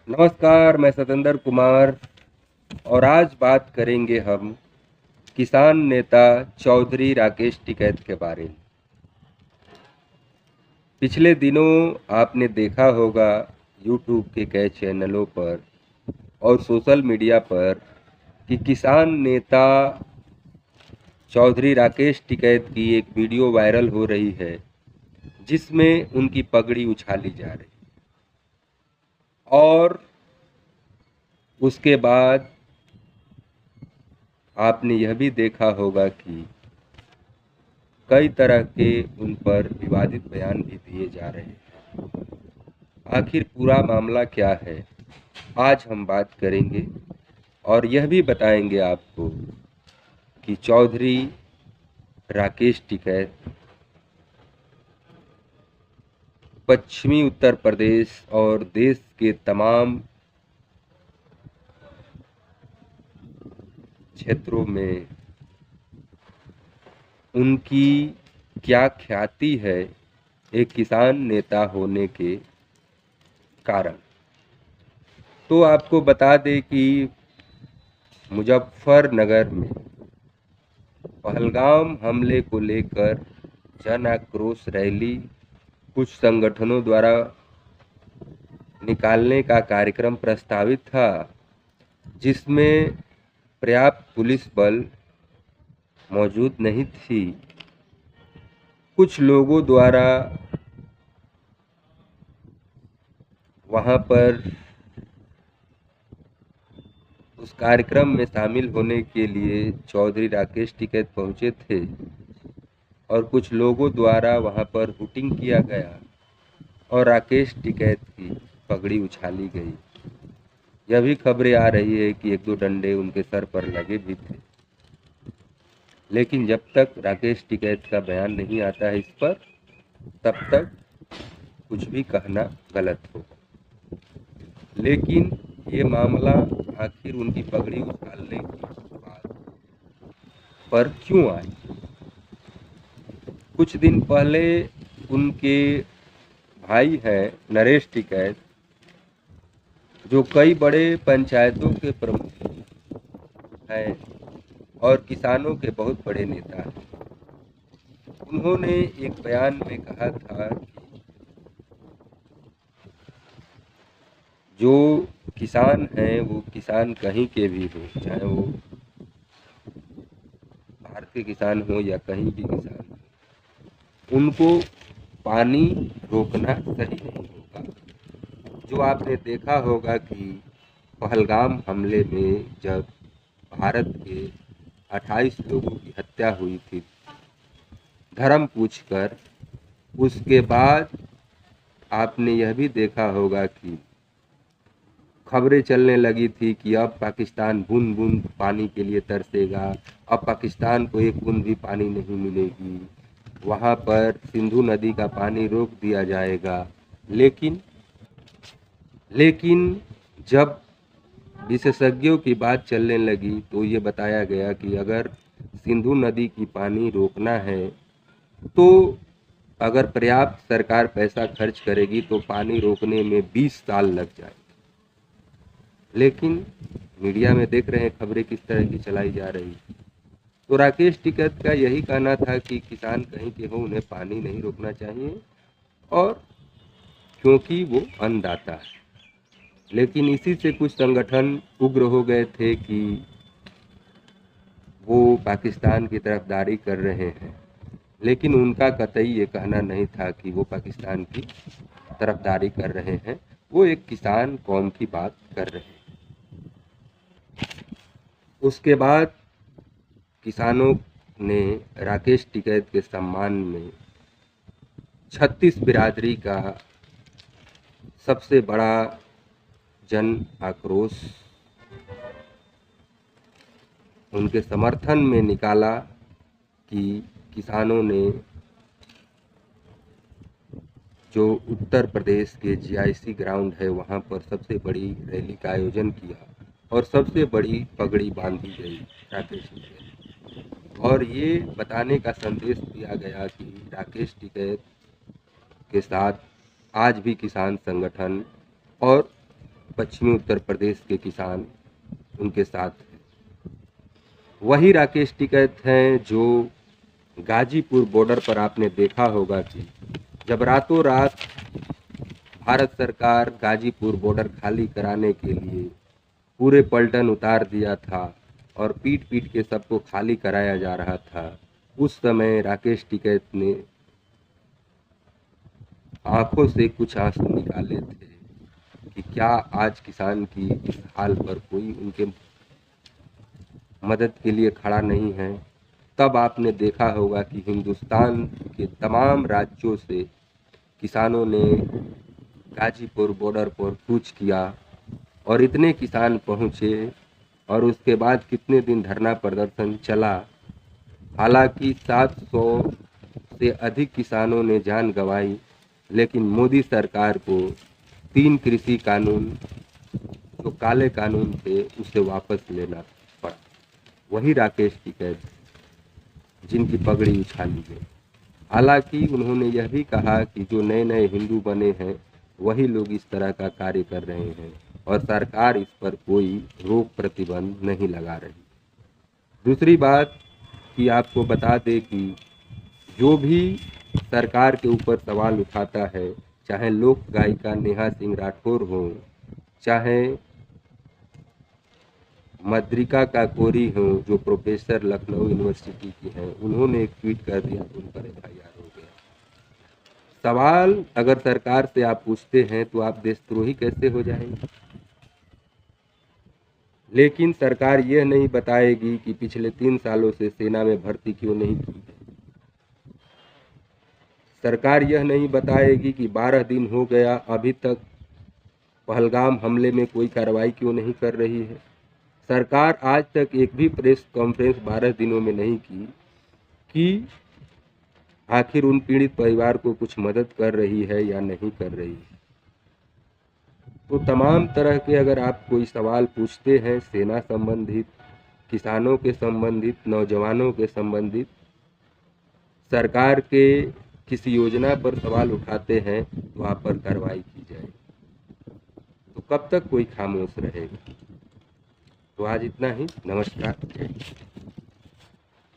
नमस्कार, मैं सतेंद्र कुमार और आज बात करेंगे हम किसान नेता चौधरी राकेश टिकैत के बारे में। पिछले दिनों आपने देखा होगा यूट्यूब के कई चैनलों पर और सोशल मीडिया पर कि किसान नेता चौधरी राकेश टिकैत की एक वीडियो वायरल हो रही है जिसमें उनकी पगड़ी उछाली जा रही है। और उसके बाद आपने यह भी देखा होगा कि कई तरह के उन पर विवादित बयान भी दिए जा रहे हैं। आखिर पूरा मामला क्या है, आज हम बात करेंगे और यह भी बताएंगे आपको कि चौधरी राकेश टिकैत पश्चिमी उत्तर प्रदेश और देश के तमाम क्षेत्रों में उनकी क्या ख्याति है एक किसान नेता होने के कारण। तो आपको बता दें कि मुजफ्फरनगर में पहलगाम हमले को लेकर जन आक्रोश रैली कुछ संगठनों द्वारा निकालने का कार्यक्रम प्रस्तावित था, जिसमें पर्याप्त पुलिस बल मौजूद नहीं थी। कुछ लोगों द्वारा वहां पर उस कार्यक्रम में शामिल होने के लिए चौधरी राकेश टिकैत पहुंचे थे और कुछ लोगों द्वारा वहां पर हुटिंग किया गया और राकेश टिकैत की पगड़ी उछाली गई। यह भी खबरें आ रही है कि एक दो डंडे उनके सर पर लगे भी थे, लेकिन जब तक राकेश टिकैत का बयान नहीं आता है इस पर, तब तक कुछ भी कहना गलत होगा। लेकिन ये मामला आखिर उनकी पगड़ी उछालने की बात पर क्यों आई? कुछ दिन पहले उनके भाई हैं नरेश टिकैत, जो कई बड़े पंचायतों के प्रमुख हैं और किसानों के बहुत बड़े नेता हैं, उन्होंने एक बयान में कहा था कि जो किसान हैं वो किसान कहीं के भी हो, चाहे वो भारतीय किसान हो या कहीं भी किसान हो, उनको पानी रोकना सही नहीं होगा। जो आपने देखा होगा कि पहलगाम हमले में जब भारत के 28 लोगों की हत्या हुई थी धर्म पूछकर, उसके बाद आपने यह भी देखा होगा कि खबरें चलने लगी थी कि अब पाकिस्तान बूंद बूंद पानी के लिए तरसेगा, अब पाकिस्तान को एक बूंद भी पानी नहीं मिलेगी, वहाँ पर सिंधु नदी का पानी रोक दिया जाएगा। लेकिन जब विशेषज्ञों की बात चलने लगी तो ये बताया गया कि अगर सिंधु नदी की पानी रोकना है तो अगर पर्याप्त सरकार पैसा खर्च करेगी तो पानी रोकने में 20 साल लग जाए। लेकिन मीडिया में देख रहे हैं खबरें किस तरह की चलाई जा रही। तो राकेश टिकैत का यही कहना था कि किसान कहीं के हो, उन्हें पानी नहीं रोकना चाहिए, और क्योंकि वो अन्नदाता है। लेकिन इसी से कुछ संगठन उग्र हो गए थे कि वो पाकिस्तान की तरफदारी कर रहे हैं, लेकिन उनका कतई ये कहना नहीं था कि वो पाकिस्तान की तरफदारी कर रहे हैं, वो एक किसान कौम की बात कर रहे हैं। उसके बाद किसानों ने राकेश टिकैत के सम्मान में 36 बिरादरी का सबसे बड़ा जन आक्रोश उनके समर्थन में निकाला कि किसानों ने जो उत्तर प्रदेश के जीआईसी ग्राउंड है वहाँ पर सबसे बड़ी रैली का आयोजन किया और सबसे बड़ी पगड़ी बांधी गई राकेश टिकैत, और ये बताने का संदेश दिया गया कि राकेश टिकैत के साथ आज भी किसान संगठन और पश्चिमी उत्तर प्रदेश के किसान उनके साथ हैं। वही राकेश टिकैत हैं जो गाजीपुर बॉर्डर पर आपने देखा होगा कि जब रातों रात भारत सरकार गाजीपुर बॉर्डर खाली कराने के लिए पूरे पलटन उतार दिया था और पीट पीट के सबको खाली कराया जा रहा था, उस समय राकेश टिकैत ने आंखों से कुछ आंसू निकाले थे कि क्या आज किसान की इस हाल पर कोई उनके मदद के लिए खड़ा नहीं है। तब आपने देखा होगा कि हिंदुस्तान के तमाम राज्यों से किसानों ने गाजीपुर बॉर्डर पर कूच किया और इतने किसान पहुंचे और उसके बाद कितने दिन धरना प्रदर्शन चला। हालांकि 700 से अधिक किसानों ने जान गंवाई, लेकिन मोदी सरकार को 3 कृषि कानून जो काले कानून थे उसे वापस लेना पड़ा। वही राकेश टिकैत जिनकी पगड़ी उछाली गई। हालांकि उन्होंने यह भी कहा कि जो नए नए हिंदू बने हैं वही लोग इस तरह का कार्य कर रहे हैं और सरकार इस पर कोई रोक प्रतिबंध नहीं लगा रही। दूसरी बात कि आपको बता दें कि जो भी सरकार के ऊपर सवाल उठाता है, चाहे लोक गायिका नेहा सिंह राठौर हो, चाहे मद्रिका काकोरी हो जो प्रोफेसर लखनऊ यूनिवर्सिटी की हैं, उन्होंने एक ट्वीट कर दिया तो उन पर FIR हो गया। सवाल अगर सरकार से आप पूछते हैं तो आप देशद्रोही कैसे हो जाएंगे, लेकिन सरकार यह नहीं बताएगी कि पिछले 3 सालों से सेना में भर्ती क्यों नहीं की है। सरकार यह नहीं बताएगी कि 12 दिन हो गया अभी तक पहलगाम हमले में कोई कार्रवाई क्यों नहीं कर रही है। सरकार आज तक एक भी प्रेस कॉन्फ्रेंस 12 दिनों में नहीं की कि आखिर उन पीड़ित परिवार को कुछ मदद कर रही है या नहीं कर रही है। तो तमाम तरह के अगर आप कोई सवाल पूछते हैं सेना संबंधित, किसानों के संबंधित, नौजवानों के संबंधित, सरकार के किसी योजना पर सवाल उठाते हैं तो आप पर कार्रवाई की जाए, तो कब तक कोई खामोश रहेगा। तो आज इतना ही। नमस्कार।